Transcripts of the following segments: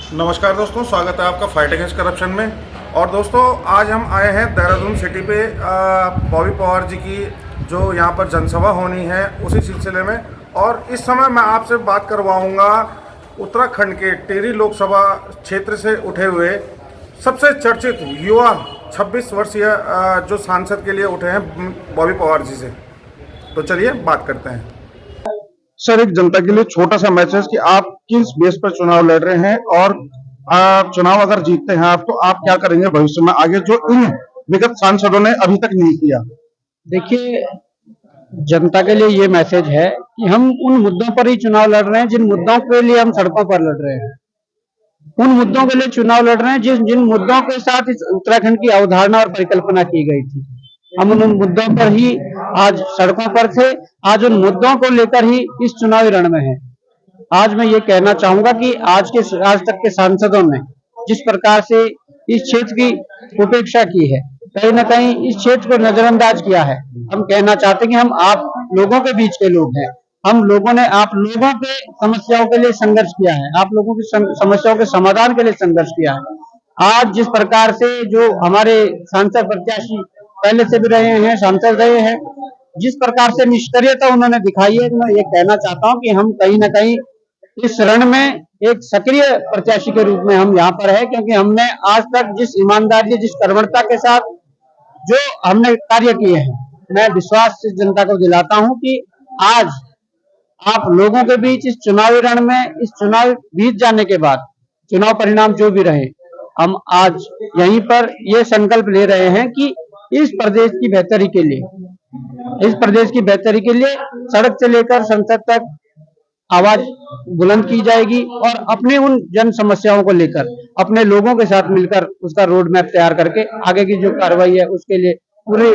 नमस्कार दोस्तों, स्वागत है आपका फाइट अगेंस्ट करप्शन में। और दोस्तों, आज हम आए हैं देहरादून सिटी पे बॉबी पवार जी की जो यहाँ पर जनसभा होनी है उसी सिलसिले में। और इस समय मैं आपसे बात करवाऊँगा उत्तराखंड के टिहरी लोकसभा क्षेत्र से उठे हुए सबसे चर्चित युवा 26 वर्षीय जो सांसद के लिए उठे हैं बॉबी पवार जी से। तो चलिए बात करते हैं। सर, एक जनता के लिए छोटा सा मैसेज कि आप किस बेस पर चुनाव लड़ रहे हैं और चुनाव अगर जीतते हैं आप, तो आप क्या करेंगे भविष्य में आगे जो इन विगत सांसदों ने अभी तक नहीं किया। देखिए, जनता के लिए ये मैसेज है कि हम उन मुद्दों पर ही चुनाव लड़ रहे हैं जिन मुद्दों के लिए हम सड़कों पर लड़ रहे हैं। उन मुद्दों के लिए चुनाव लड़ रहे हैं जिन मुद्दों के साथ इस उत्तराखंड की अवधारणा और परिकल्पना की गई थी। हम उन मुद्दों पर ही आज सड़कों पर थे, आज उन मुद्दों को लेकर ही इस चुनावी रण में है। आज मैं ये कहना चाहूंगा कि आज तक के सांसदों ने जिस प्रकार से इस क्षेत्र की उपेक्षा की है, कहीं ना कहीं इस क्षेत्र को नजरअंदाज किया है। हम कहना चाहते हैं कि हम आप लोगों के बीच के लोग हैं। हम लोगों ने आप लोगों के समस्याओं के लिए संघर्ष किया है, आप लोगों की समस्याओं के समाधान के लिए संघर्ष किया है। आज जिस प्रकार से जो हमारे सांसद प्रत्याशी पहले से भी रहे हैं, सांसद रहे हैं, जिस प्रकार से निष्क्रियता उन्होंने दिखाई है, मैं ये कहना चाहता हूं कि हम कहीं ना कहीं इस रण में एक सक्रिय प्रत्याशी के रूप में हम यहाँ पर है, क्योंकि हमने आज तक जिस ईमानदारी, जिस कर्मठता के साथ जो हमने कार्य किए हैं, मैं विश्वास इस जनता को दिलाता हूं कि आज आप लोगों के बीच इस चुनावी रण में, इस चुनाव बीत जाने के बाद चुनाव परिणाम जो भी रहे, हम आज यहीं पर ये संकल्प ले रहे हैं कि इस प्रदेश की बेहतरी के लिए, इस प्रदेश की बेहतरी के लिए सड़क से लेकर संसद तक आवाज बुलंद की जाएगी और अपने उन जन समस्याओं को लेकर अपने लोगों के साथ मिलकर उसका रोड मैप तैयार करके आगे की जो कार्रवाई है उसके लिए पूरी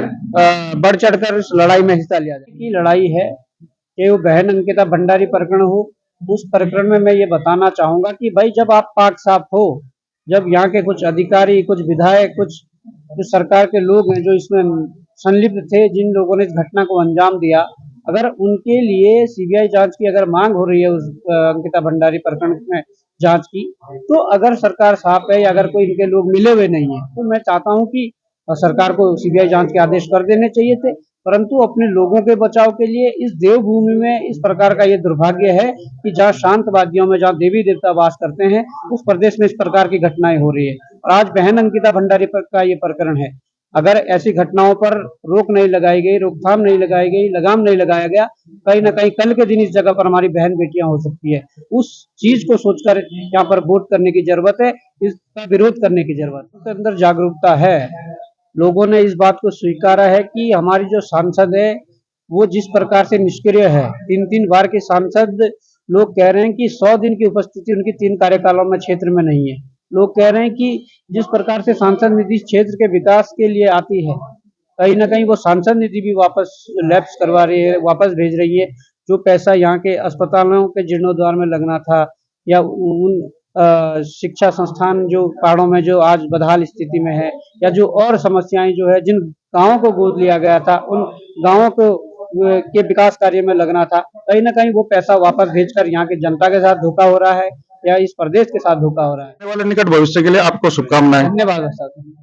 बढ़ चढ़कर इस लड़ाई में हिस्सा लिया जाए। की लड़ाई है कि वो बहन अंकिता भंडारी प्रकरण हो, उस प्रकरण में मैं ये बताना चाहूंगा कि भाई, जब आप पाक साफ हो, जब यहाँ के कुछ अधिकारी, कुछ विधायक, कुछ जो सरकार के लोग हैं जो इसमें संलिप्त थे, जिन लोगों ने इस घटना को अंजाम दिया, अगर उनके लिए सीबीआई जांच की अगर मांग हो रही है उस अंकिता भंडारी प्रकरण में जांच की, तो अगर सरकार साफ है या अगर कोई इनके लोग मिले हुए नहीं है, तो मैं चाहता हूं कि सरकार को सीबीआई जांच के आदेश कर देने चाहिए थे। परंतु अपने लोगों के बचाव के लिए इस देवभूमि में इस प्रकार का ये दुर्भाग्य है कि जहाँ शांतवादियों में, जहाँ देवी देवता वास करते हैं, उस प्रदेश में इस प्रकार की घटनाएं हो रही है। और आज बहन अंकिता भंडारी का ये प्रकरण है। अगर ऐसी घटनाओं पर रोक नहीं लगाई गई, रोकथाम नहीं लगाई गई, लगाम नहीं लगाया गया, कहीं ना कहीं कल के दिन इस जगह पर हमारी बहन बेटियां हो सकती है। उस चीज को सोचकर यहाँ पर वोट करने की जरूरत है, इसका विरोध करने की जरूरत है। उसके अंदर जागरूकता है, लोगों ने इस बात को स्वीकारा है कि हमारी जो सांसद है वो जिस प्रकार से निष्क्रिय है, 3-3 बार के सांसद, लोग कह रहे हैं कि 100 दिन की उपस्थिति उनकी 3 कार्यकालों में क्षेत्र में नहीं है। लोग कह रहे हैं कि जिस प्रकार से सांसद निधि क्षेत्र के विकास के लिए आती है, कहीं ना कहीं वो सांसद निधि भी वापस लैप्स करवा रही है, वापस भेज रही है। जो पैसा यहाँ के अस्पतालों के जीर्णोद्धार में लगना था, या उन शिक्षा संस्थान जो पहाड़ों में जो आज बदहाल स्थिति में है, या जो और समस्याएं जो है, जिन गांवों को गोद लिया गया था, उन गांवों को के विकास कार्य में लगना था, कहीं ना कहीं वो पैसा वापस भेजकर यहाँ की जनता के साथ धोखा हो रहा है या इस प्रदेश के साथ धोखा हो रहा है। आने वाले निकट भविष्य के लिए आपको शुभकामनाएं। धन्यवाद साहब।